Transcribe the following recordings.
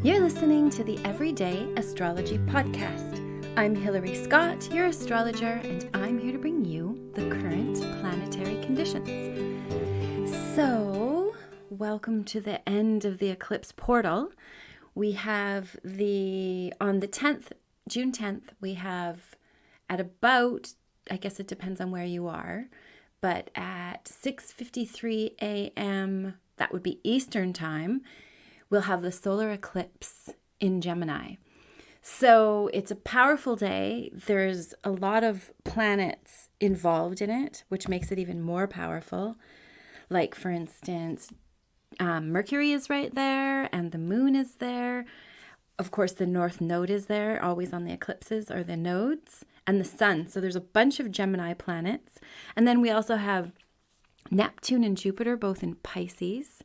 You're listening to the Everyday Astrology Podcast. I'm Hilary Scott, your astrologer, and I'm here to bring you the current planetary conditions. So, welcome to the end of the eclipse portal. We have on the 10th, June 10th, we have at about, I guess it depends on where you are, but at 6:53 a.m., that would be Eastern time, we'll have the solar eclipse in Gemini. So it's a powerful day. There's a lot of planets involved in it, which makes it even more powerful. Like, for instance, Mercury is right there and the moon is there. Of course, the North Node is there, always on the eclipses, or the nodes, and the sun. So there's a bunch of Gemini planets. And then we also have Neptune and Jupiter, both in Pisces,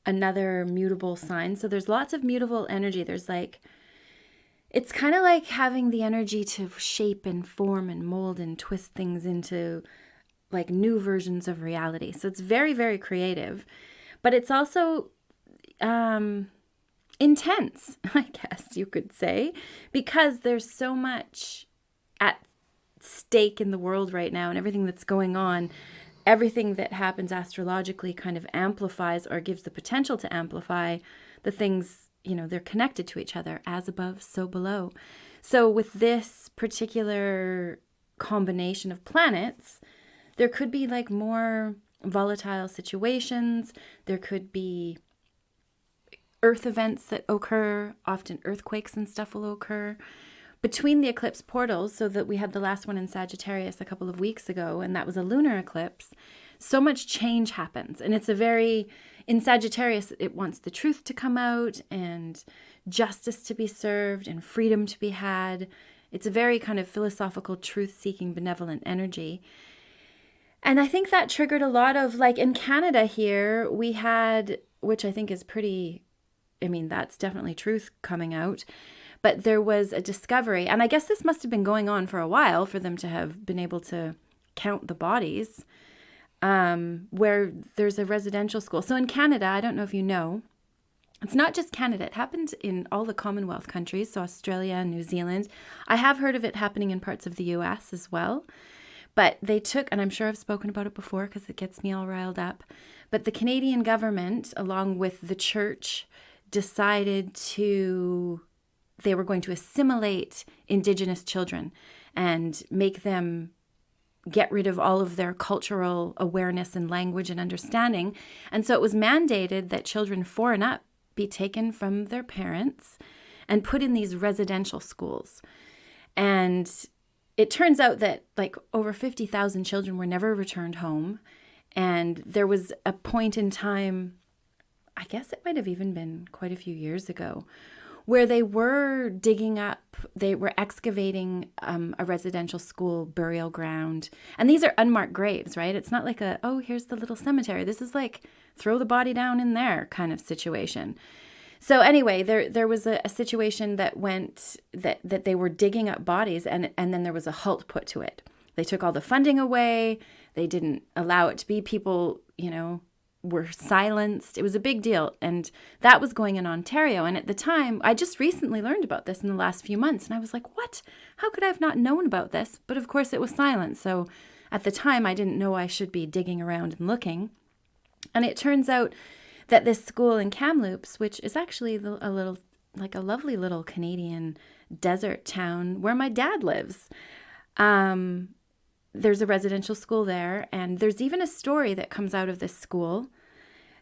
another mutable sign. So there's lots of mutable energy. It's kind of like having the energy to shape and form and mold and twist things into like new versions of reality. So it's very, very creative, but it's also intense, I guess you could say, because there's so much at stake in the world right now and everything that's going on. Everything that happens astrologically kind of amplifies or gives the potential to amplify the things, they're connected to each other, as above, so below. So with this particular combination of planets, there could be like more volatile situations. There could be earth events that occur, often earthquakes and stuff will occur. Between the eclipse portals, so that we had the last one in Sagittarius a couple of weeks ago, and that was a lunar eclipse, so much change happens. And in Sagittarius, it wants the truth to come out and justice to be served and freedom to be had. It's a very kind of philosophical, truth-seeking, benevolent energy. And I think that triggered a lot of, like in Canada here, we had, which I think is that's definitely truth coming out. But there was a discovery, and I guess this must have been going on for a while for them to have been able to count the bodies, where there's a residential school. So in Canada, I don't know if you know, it's not just Canada. It happened in all the Commonwealth countries, so Australia and New Zealand. I have heard of it happening in parts of the US as well. But they took, and I'm sure I've spoken about it before because it gets me all riled up, but the Canadian government, along with the church, decided they were going to assimilate Indigenous children and make them get rid of all of their cultural awareness and language and understanding. And so it was mandated that children 4 and up be taken from their parents and put in these residential schools. And it turns out that like over 50,000 children were never returned home. And there was a point in time, I guess it might have even been quite a few years ago, where they were excavating a residential school burial ground. And these are unmarked graves, right? It's not like here's the little cemetery. This is like, throw the body down in there kind of situation. So anyway, there was a situation that went, that they were digging up bodies and then there was a halt put to it. They took all the funding away. They didn't allow it to be. People, were silenced. It was a big deal. And that was going in Ontario. And at the time, I just recently learned about this in the last few months. And I was like, what? How could I have not known about this? But of course it was silent. So at the time, I didn't know I should be digging around and looking. And it turns out that this school in Kamloops, which is actually a lovely little Canadian desert town where my dad lives, there's a residential school there, and there's even a story that comes out of this school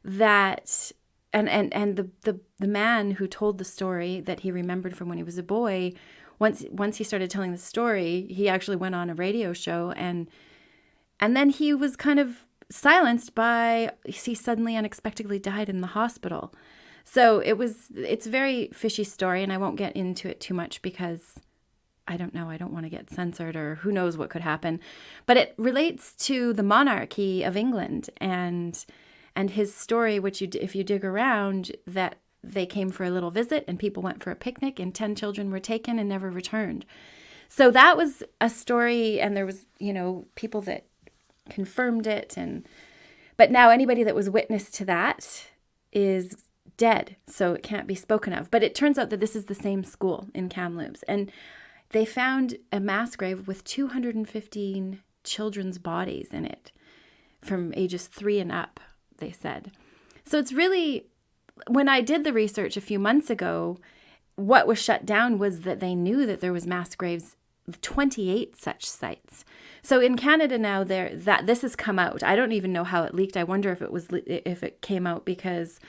that, and the man who told the story that he remembered from when he was a boy, once he started telling the story, he actually went on a radio show, and then he was kind of silenced by, he suddenly unexpectedly died in the hospital. So it's a very fishy story, and I won't get into it too much because I don't know, I don't want to get censored or who knows what could happen. But it relates to the monarchy of England and his story, which if you dig around, that they came for a little visit and people went for a picnic and 10 children were taken and never returned. So that was a story, and there was, people that confirmed it. But now anybody that was witness to that is dead, so it can't be spoken of. But it turns out that this is the same school in Kamloops, and they found a mass grave with 215 children's bodies in it from ages 3 and up, they said. So it's really, when I did the research a few months ago, what was shut down was that they knew that there was mass graves, 28 such sites. So in Canada now, this has come out. I don't even know how it leaked. I wonder if it came out because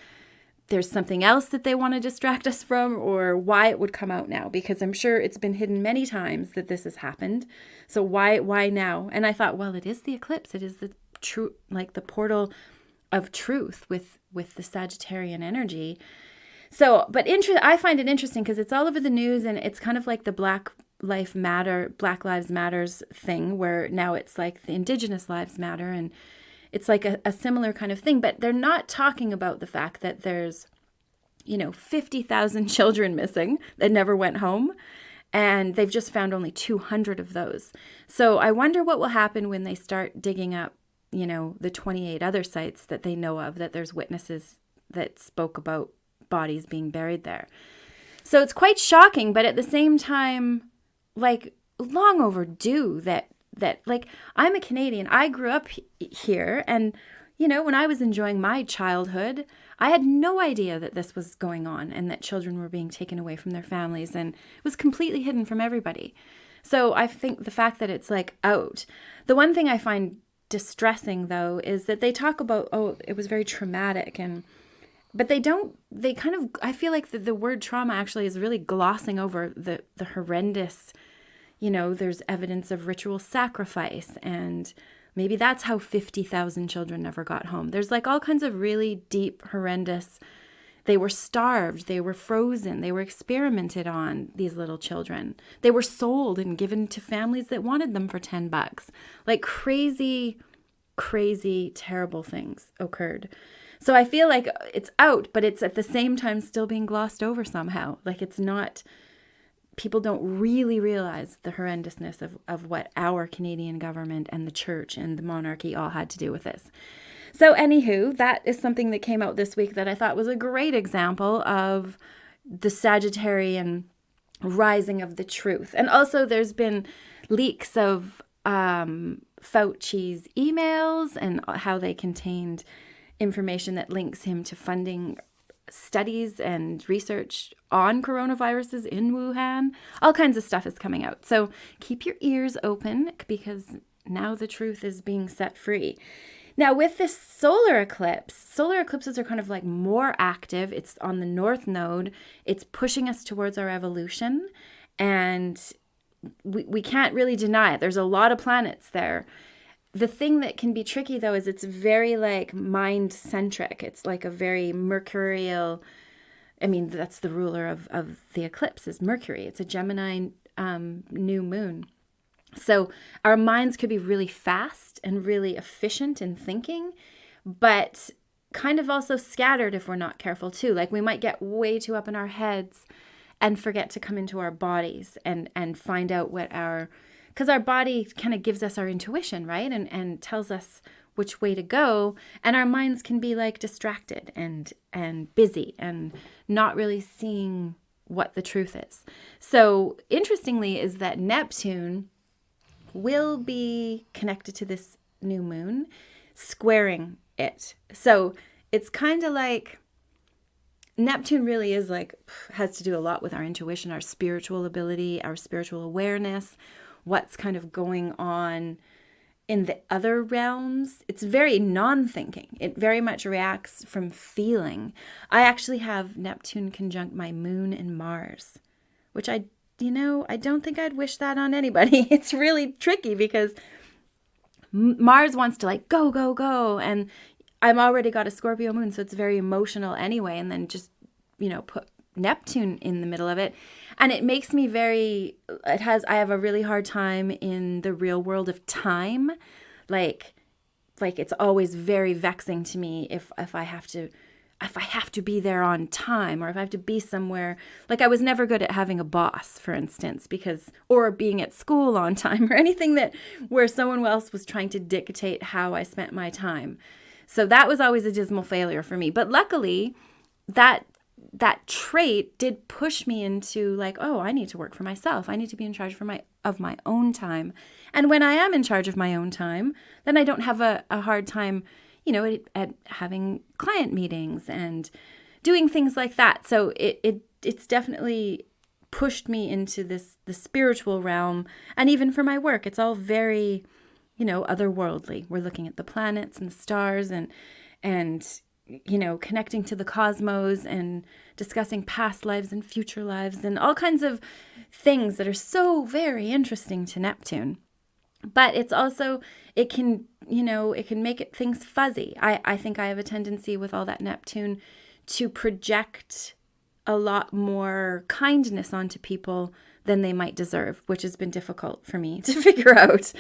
there's something else that they want to distract us from, or why it would come out now, because I'm sure it's been hidden many times that this has happened. So why now? And I thought, well, it is the eclipse. It is the true, like the portal of truth with the Sagittarian energy. So, but I find it interesting because it's all over the news, and it's kind of like the Black Lives Matters thing, where now it's like the Indigenous Lives Matter, and it's like a similar kind of thing. But they're not talking about the fact that there's, 50,000 children missing that never went home, and they've just found only 200 of those. So I wonder what will happen when they start digging up, the 28 other sites that they know of, that there's witnesses that spoke about bodies being buried there. So it's quite shocking, but at the same time, like, long overdue that like, I'm a Canadian. I grew up here, and when I was enjoying my childhood, I had no idea that this was going on and that children were being taken away from their families, and it was completely hidden from everybody. So I think the fact that it's like out. The one thing I find distressing, though, is that they talk about, it was very traumatic, but I feel like the word trauma actually is really glossing over the horrendous, there's evidence of ritual sacrifice, and maybe that's how 50,000 children never got home. There's like all kinds of really deep, horrendous, they were starved, they were frozen, they were experimented on, these little children. They were sold and given to families that wanted them for $10. Like crazy, crazy, terrible things occurred. So I feel like it's out, but it's at the same time still being glossed over somehow. Like it's not, people don't really realize the horrendousness of what our Canadian government and the church and the monarchy all had to do with this. So anywho, that is something that came out this week that I thought was a great example of the Sagittarian rising of the truth. And also there's been leaks of Fauci's emails and how they contained information that links him to funding studies and research on coronaviruses in Wuhan. All kinds of stuff is coming out. So keep your ears open, because now the truth is being set free. Now with this solar eclipses are kind of like more active. It's on the north node. It's pushing us towards our evolution, and we can't really deny it. There's a lot of planets there. The thing that can be tricky, though, is it's very like mind-centric. It's like a very mercurial, that's the ruler of the eclipse is Mercury. It's a Gemini new moon. So our minds could be really fast and really efficient in thinking, but kind of also scattered if we're not careful too. Like we might get way too up in our heads and forget to come into our bodies and find out because our body kind of gives us our intuition, right? And tells us which way to go. And our minds can be like distracted and busy and not really seeing what the truth is. So interestingly is that Neptune will be connected to this new moon, squaring it. So it's kind of like Neptune really is like, has to do a lot with our intuition, our spiritual ability, our spiritual awareness, what's kind of going on in the other realms. It's very non-thinking. It very much reacts from feeling. I actually have Neptune conjunct my moon and Mars, which I don't think I'd wish that on anybody. It's really tricky because Mars wants to like go, go, go. And I'm already got a Scorpio moon, so it's very emotional anyway. And then just, put Neptune in the middle of it. And it makes me I have a really hard time in the real world of time. Like it's always very vexing to me if I have to be there on time, or if I have to be somewhere. Like I was never good at having a boss, for instance, or being at school on time, or anything where someone else was trying to dictate how I spent my time. So that was always a dismal failure for me. But luckily, that trait did push me into like, oh, I need to work for myself. I need to be in charge of my own time. And when I am in charge of my own time, then I don't have a hard time, at having client meetings and doing things like that. So it's definitely pushed me into the spiritual realm. And even for my work, it's all very, otherworldly. We're looking at the planets and the stars and connecting to the cosmos and discussing past lives and future lives and all kinds of things that are so very interesting to Neptune. But it's also, it can make things fuzzy. I think I have a tendency with all that Neptune to project a lot more kindness onto people than they might deserve, which has been difficult for me to figure out.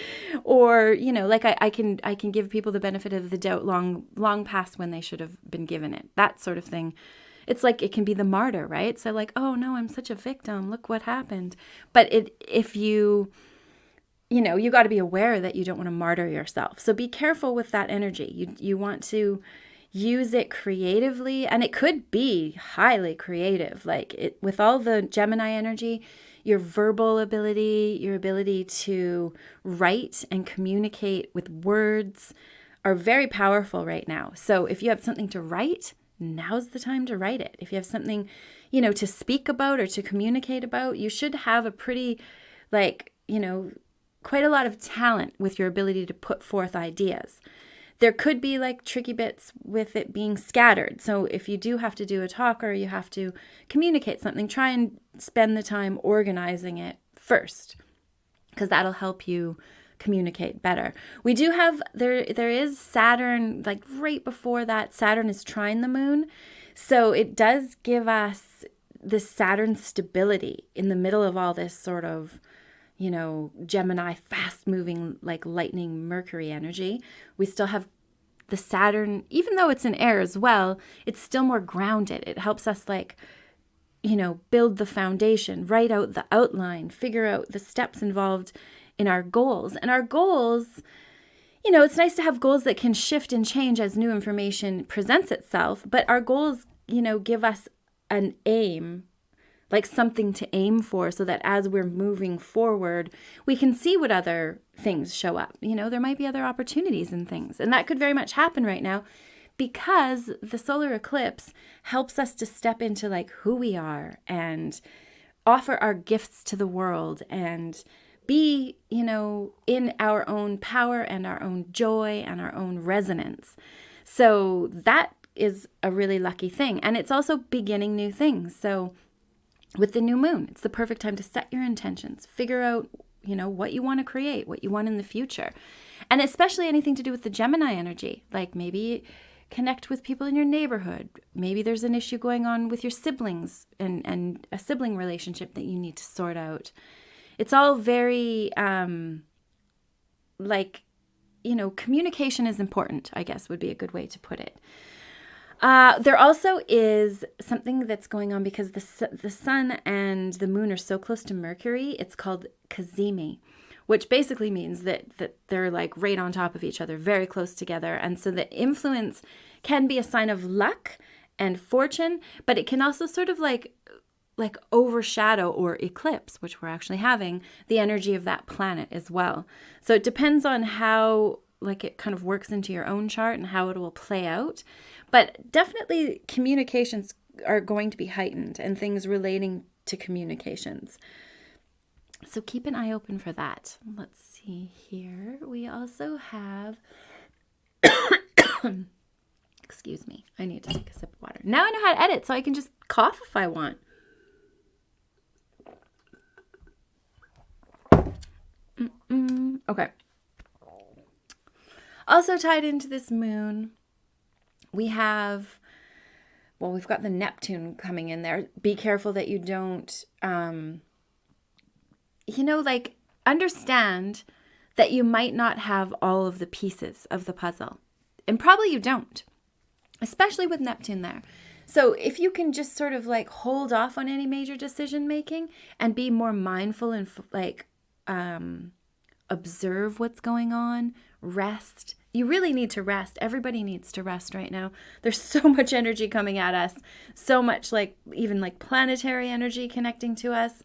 Or, like I can give people the benefit of the doubt long past when they should have been given it. That sort of thing. It's like it can be the martyr, right? So like, oh no, I'm such a victim. Look what happened. But if you got to be aware that you don't want to martyr yourself. So be careful with that energy. You want to use it creatively, and it could be highly creative. Like with all the Gemini energy, your verbal ability, your ability to write and communicate with words are very powerful right now. So if you have something to write, now's the time to write it. If you have something, to speak about or to communicate about, you should have a pretty, quite a lot of talent with your ability to put forth ideas. There could be like tricky bits with it being scattered. So if you do have to do a talk or you have to communicate something, try and spend the time organizing it first, because that'll help you communicate better. We do have, there is Saturn, like right before that, Saturn is trine the moon. So it does give us this Saturn stability in the middle of all this sort of, Gemini, fast moving, like lightning Mercury energy. We still have the Saturn, even though it's in air as well, it's still more grounded. It helps us build the foundation, write out the outline, figure out the steps involved in our goals. And our goals, it's nice to have goals that can shift and change as new information presents itself. But our goals, give us an aim, like something to aim for, so that as we're moving forward, we can see what other things show up. There might be other opportunities and things. And that could very much happen right now because the solar eclipse helps us to step into like who we are and offer our gifts to the world and be, in our own power and our own joy and our own resonance. So that is a really lucky thing. And it's also beginning new things. So with the new moon, it's the perfect time to set your intentions, figure out, what you want to create, what you want in the future. And especially anything to do with the Gemini energy, like maybe connect with people in your neighborhood. Maybe there's an issue going on with your siblings and a sibling relationship that you need to sort out. It's all very, communication is important, I guess would be a good way to put it. There also is something that's going on because the sun and the moon are so close to Mercury. It's called cazimi, which basically means that they're like right on top of each other, very close together. And so the influence can be a sign of luck and fortune, but it can also sort of like overshadow or eclipse, which we're actually having, the energy of that planet as well. So it depends on how it kind of works into your own chart and how it will play out. But definitely communications are going to be heightened and things relating to communications. So keep an eye open for that. Let's see here. We also have, excuse me, I need to take a sip of water. Now I know how to edit, so I can just cough if I want. Okay. Also tied into this moon, we've got the Neptune coming in there. Be careful that you don't, understand that you might not have all of the pieces of the puzzle. And probably you don't, especially with Neptune there. So if you can just sort of hold off on any major decision making and be more mindful and observe what's going on, rest. You really need to rest. Everybody needs to rest right now. There's so much energy coming at us, so much like even like planetary energy connecting to us,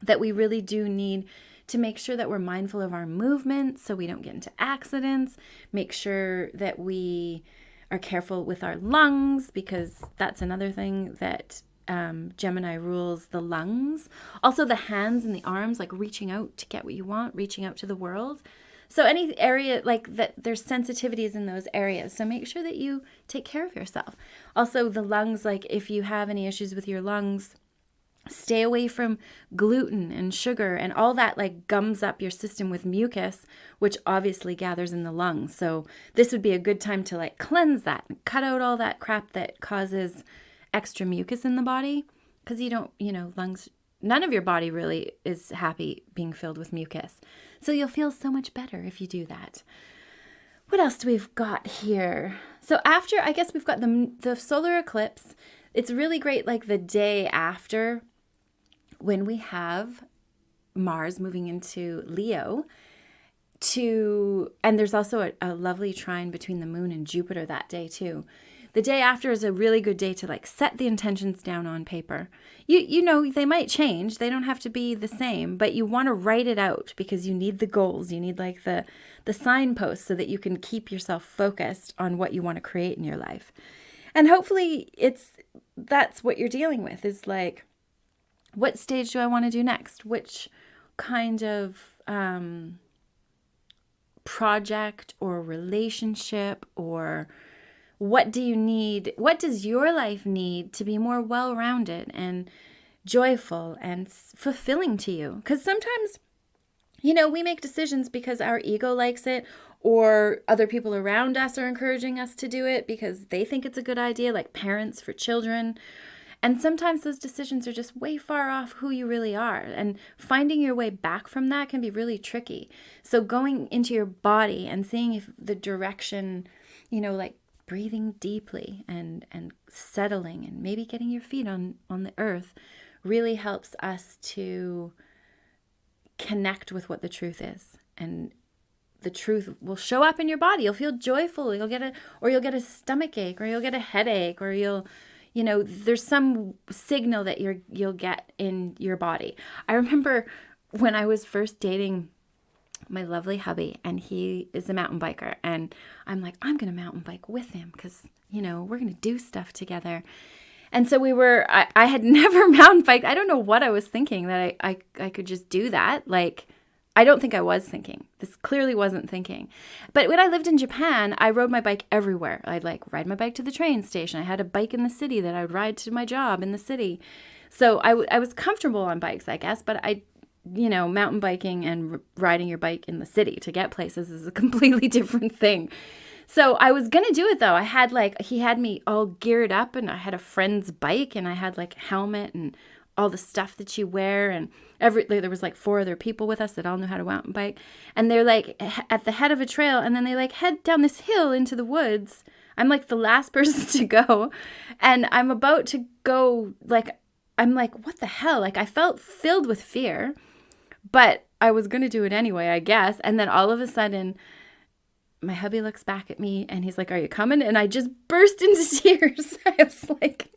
that we really do need to make sure that we're mindful of our movements so we don't get into accidents. Make sure that we are careful with our lungs, because that's another thing that Gemini rules, the lungs. Also the hands and the arms, like reaching out to get what you want, reaching out to the world. So any area like that, there's sensitivities in those areas. So make sure that you take care of yourself. Also the lungs, like if you have any issues with your lungs, stay away from gluten and sugar and all that like gums up your system with mucus, which obviously gathers in the lungs. So this would be a good time to like cleanse that and cut out all that crap that causes extra mucus in the body, because you don't, lungs, none of your body really is happy being filled with mucus. So you'll feel so much better if you do that. What else do we've got here? So after, I guess we've got the solar eclipse. It's really great like the day after, when we have Mars moving into Leo, and there's also a lovely trine between the moon and Jupiter that day too. The day after is a really good day to like set the intentions down on paper. You know, they might change. They don't have to be the same, but you want to write it out because you need the goals. You need like the signposts so that you can keep yourself focused on what you want to create in your life. And hopefully that's what you're dealing with, is like, what stage do I want to do next? Which kind of project or relationship, or what do you need? What does your life need to be more well-rounded and joyful and fulfilling to you? Because sometimes, we make decisions because our ego likes it, or other people around us are encouraging us to do it because they think it's a good idea, like parents for children. And sometimes those decisions are just way far off who you really are. And finding your way back from that can be really tricky. So going into your body and seeing if the direction, like breathing deeply and settling and maybe getting your feet on the earth really helps us to connect with what the truth is. And the truth will show up in your body. You'll feel joyful. You'll get a stomach ache, or you'll get a headache, or there's some signal that you'll get in your body. I remember when I was first dating my lovely hubby, and he is a mountain biker, and I'm like, I'm going to mountain bike with him because, we're going to do stuff together. And so I had never mountain biked. I don't know what I was thinking, that I could just do that. Like, I don't think I was thinking. This clearly wasn't thinking. But when I lived in Japan, I rode my bike everywhere. I'd like ride my bike to the train station. I had a bike in the city that I would ride to my job in the city. So I was comfortable on bikes, I guess. But mountain biking and riding your bike in the city to get places is a completely different thing. So I was going to do it though. He had me all geared up, and I had a friend's bike, and I had like helmet and all the stuff that you wear, and there was like 4 other people with us that all knew how to mountain bike, and they're like at the head of a trail, and then they like head down this hill into the woods. I'm like the last person to go, and I'm about to go, like, I'm like, what the hell? Like, I felt filled with fear, but I was going to do it anyway, I guess. And then all of a sudden, my hubby looks back at me, and he's like, are you coming? And I just burst into tears. I was like,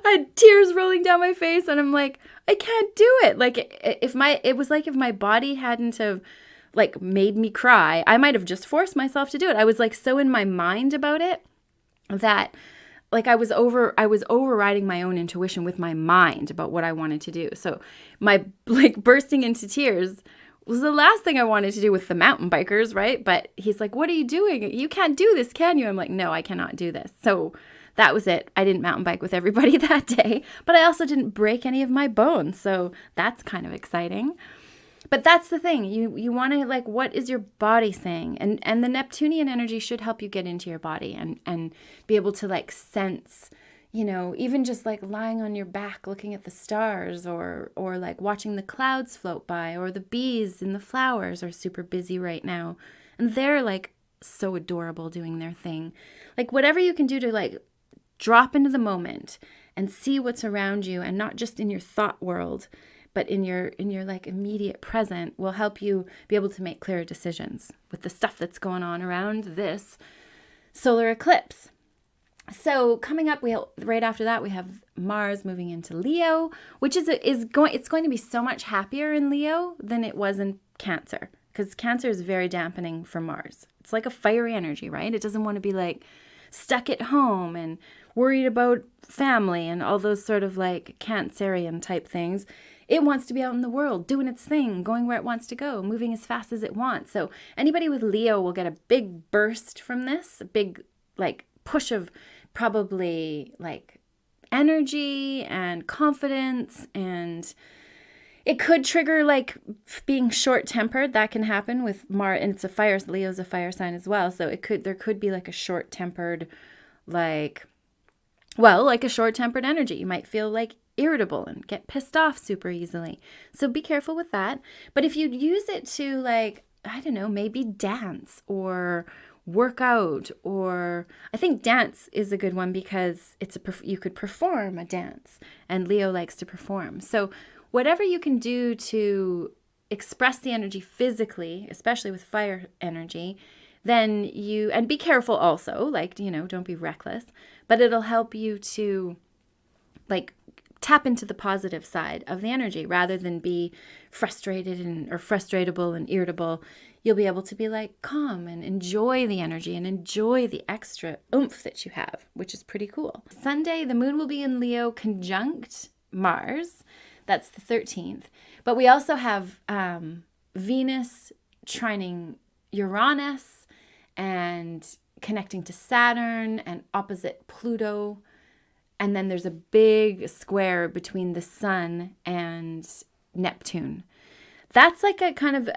I had tears rolling down my face, and I'm like, I can't do it. Like, it was like if my body hadn't have like made me cry, I might have just forced myself to do it. I was like so in my mind about it that like I was overriding my own intuition with my mind about what I wanted to do. So my like bursting into tears was the last thing I wanted to do with the mountain bikers, right? But he's like, what are you doing? You can't do this, can you? I'm like, no, I cannot do this. So that was it. I didn't mountain bike with everybody that day, but I also didn't break any of my bones. So that's kind of exciting. But that's the thing. You want to like, what is your body saying? And the Neptunian energy should help you get into your body and be able to like sense, even just like lying on your back looking at the stars, or like watching the clouds float by, or the bees in the flowers are super busy right now. And they're like so adorable doing their thing. Like whatever you can do to like drop into the moment and see what's around you, and not just in your thought world, but in your like immediate present will help you be able to make clearer decisions with the stuff that's going on around this solar eclipse. So coming up, right after that we have Mars moving into Leo, which it's going to be so much happier in Leo than it was in Cancer, because Cancer is very dampening for Mars. It's like a fiery energy, right? It doesn't want to be like stuck at home and worried about family and all those sort of like Cancerian type things. It wants to be out in the world, doing its thing, going where it wants to go, moving as fast as it wants. So anybody with Leo will get a big burst from this, a big like push of probably like energy and confidence, and it could trigger like being short-tempered. That can happen with Mars, and Leo's a fire sign as well. So there could be like a short-tempered, like a short-tempered energy. You might feel like irritable and get pissed off super easily. So be careful with that. But if you use it to like, I don't know, maybe dance or work out, or I think dance is a good one because you could perform a dance, and Leo likes to perform. So whatever you can do to express the energy physically, especially with fire energy, and be careful also, like, don't be reckless, but it'll help you to like tap into the positive side of the energy rather than be frustrated or frustratable and irritable. You'll be able to be like calm and enjoy the energy and enjoy the extra oomph that you have, which is pretty cool. Sunday, the moon will be in Leo conjunct Mars. That's the 13th. But we also have Venus trining Uranus and connecting to Saturn and opposite Pluto. And then there's a big square between the Sun and Neptune. That's like a kind of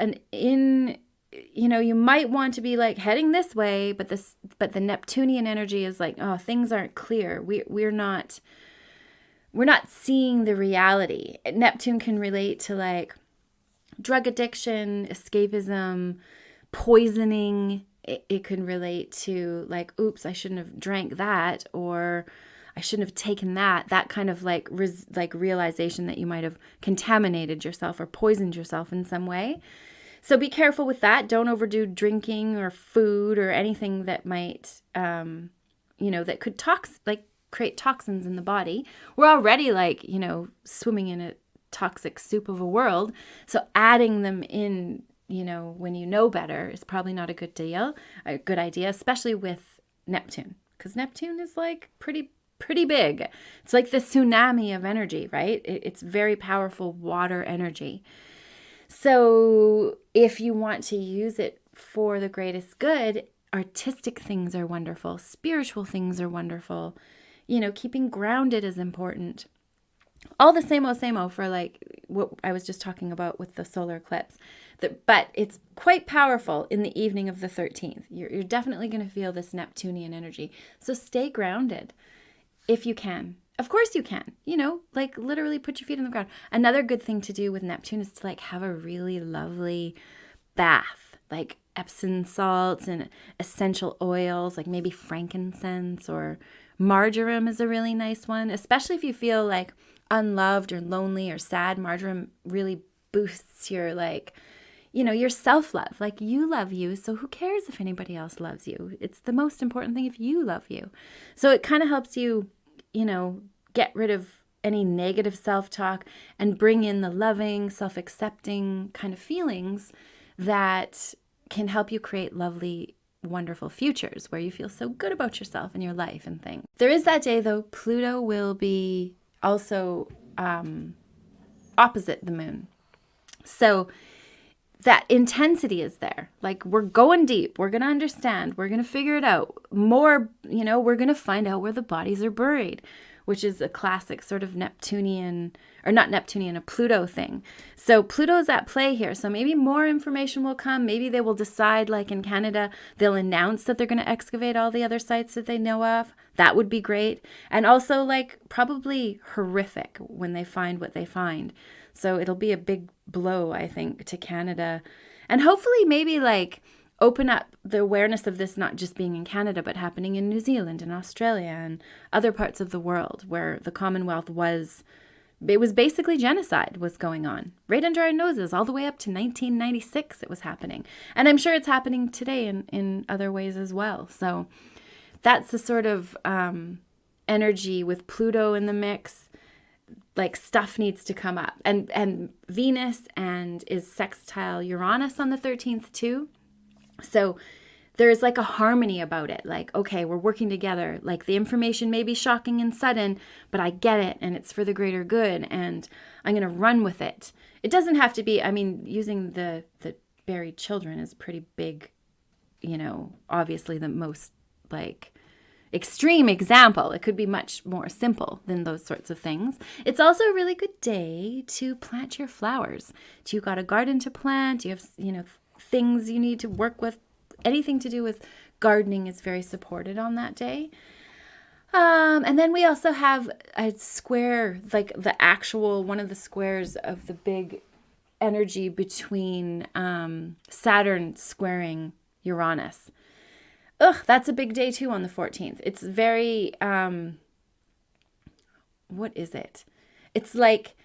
you might want to be like heading this way, but the Neptunian energy is like, oh, things aren't clear. We're not seeing the reality. Neptune can relate to like drug addiction, escapism, poisoning. It can relate to like, oops, I shouldn't have drank that, or I shouldn't have taken that kind of like realization that you might have contaminated yourself or poisoned yourself in some way. So be careful with that. Don't overdo drinking or food or anything that might, that could create toxins in the body. We're already like, swimming in a toxic soup of a world. So adding them in, when you know better is probably not a good idea, especially with Neptune, because Neptune is like pretty big. It's like the tsunami of energy, right? It's very powerful water energy. So if you want to use it for the greatest good, artistic things are wonderful. Spiritual things are wonderful. Keeping grounded is important. All the same for like what I was just talking about with the solar eclipse. But it's quite powerful in the evening of the 13th. You're definitely going to feel this Neptunian energy. So stay grounded if you can. Of course you can, like literally put your feet on the ground. Another good thing to do with Neptune is to like have a really lovely bath, like Epsom salts and essential oils, like maybe frankincense or marjoram is a really nice one, especially if you feel like unloved or lonely or sad. Marjoram really boosts your your self-love. Like you love you, so who cares if anybody else loves you? It's the most important thing if you love you. So it kind of helps you get rid of any negative self-talk and bring in the loving, self-accepting kind of feelings that can help you create lovely, wonderful futures where you feel so good about yourself and your life and things. There is that day, though, Pluto will be also opposite the moon. So that intensity is there. Like we're going deep. We're going to understand. We're going to figure it out more. We're going to find out where the bodies are buried, which is a classic sort of Neptunian, or not Neptunian, a Pluto thing. So Pluto's at play here. So maybe more information will come. Maybe they will decide, like in Canada, they'll announce that they're going to excavate all the other sites that they know of. That would be great. And also like probably horrific when they find what they find. So it'll be a big blow, I think, to Canada. And hopefully maybe like open up the awareness of this not just being in Canada, but happening in New Zealand and Australia and other parts of the world where the Commonwealth was it was basically genocide was going on right under our noses all the way up to 1996. It was happening. And I'm sure it's happening today in other ways as well. So that's the sort of energy with Pluto in the mix. Like stuff needs to come up. And Venus and is sextile Uranus on the 13th too. So there's like a harmony about it. Like, okay, we're working together. Like the information may be shocking and sudden, but I get it and it's for the greater good and I'm going to run with it. It doesn't have to be, I mean, using the buried children is pretty big, you know, obviously the most like extreme example. It could be much more simple than those sorts of things. It's also a really good day to plant your flowers. Do you got a garden to plant? Do you have, you know, things you need to work with? Anything to do with gardening is very supported on that day. And then we also have a square, like the actual, one of the squares of the big energy between Saturn squaring Uranus. That's a big day too on the 14th. It's very, what is it? It's like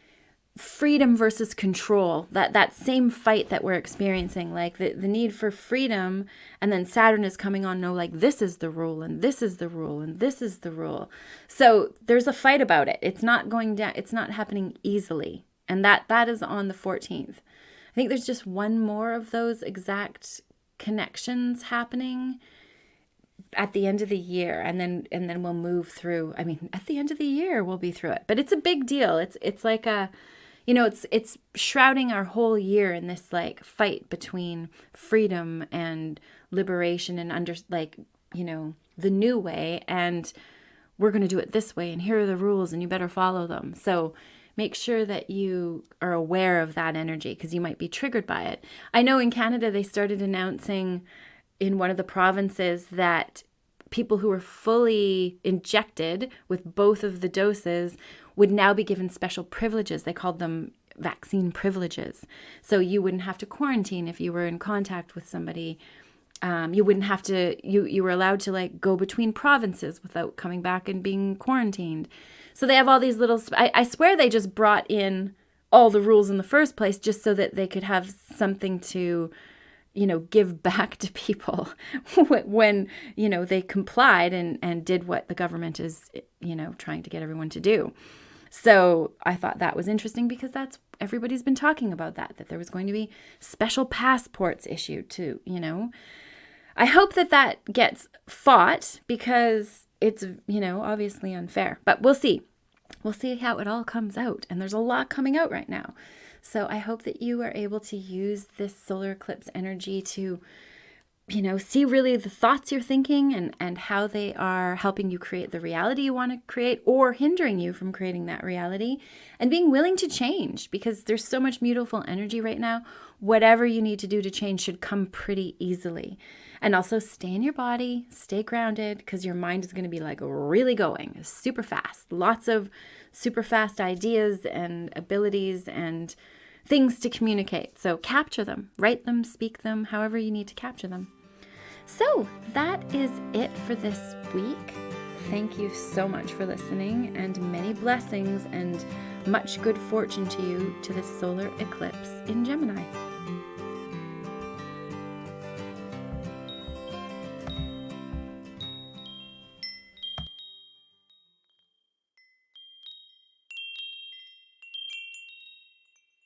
freedom versus control, that same fight that we're experiencing, like the need for freedom, and then Saturn is coming on, no, like this is the rule and this is the rule and this is the rule. So there's a fight about it. It's not going down, it's not happening easily. And that is on the 14th. I think there's just one more of those exact connections happening at the end of the year, and then we'll move through. I mean, at the end of the year we'll be through it. But it's a big deal. It's like a, you know, it's shrouding our whole year in this like fight between freedom and liberation and like, you know, the new way, and we're going to do it this way, and here are the rules and you better follow them. So make sure that you are aware of that energy because you might be triggered by it. I know in Canada they started announcing in one of the provinces that people who were fully injected with both of the doses would now be given special privileges. They called them vaccine privileges. So you wouldn't have to quarantine if you were in contact with somebody. You wouldn't have to, you were allowed to like go between provinces without coming back and being quarantined. So they have all these little, I swear they just brought in all the rules in the first place just so that they could have something to, you know, give back to people when, you know, they complied and did what the government is, you know, trying to get everyone to do. So I thought that was interesting because that's, everybody's been talking about that there was going to be special passports issued to, you know. I hope that gets fought because it's, you know, obviously unfair, but we'll see. We'll see how it all comes out. And there's a lot coming out right now. So I hope that you are able to use this solar eclipse energy to, you know, see really the thoughts you're thinking and how they are helping you create the reality you want to create or hindering you from creating that reality, and being willing to change because there's so much mutable energy right now. Whatever you need to do to change should come pretty easily. And also stay in your body, stay grounded because your mind is going to be like really going super fast. Lots of super fast ideas and abilities and things to communicate. So capture them, write them, speak them, however you need to capture them. So that is it for this week. Thank you so much for listening, and many blessings and much good fortune to you to this solar eclipse in Gemini.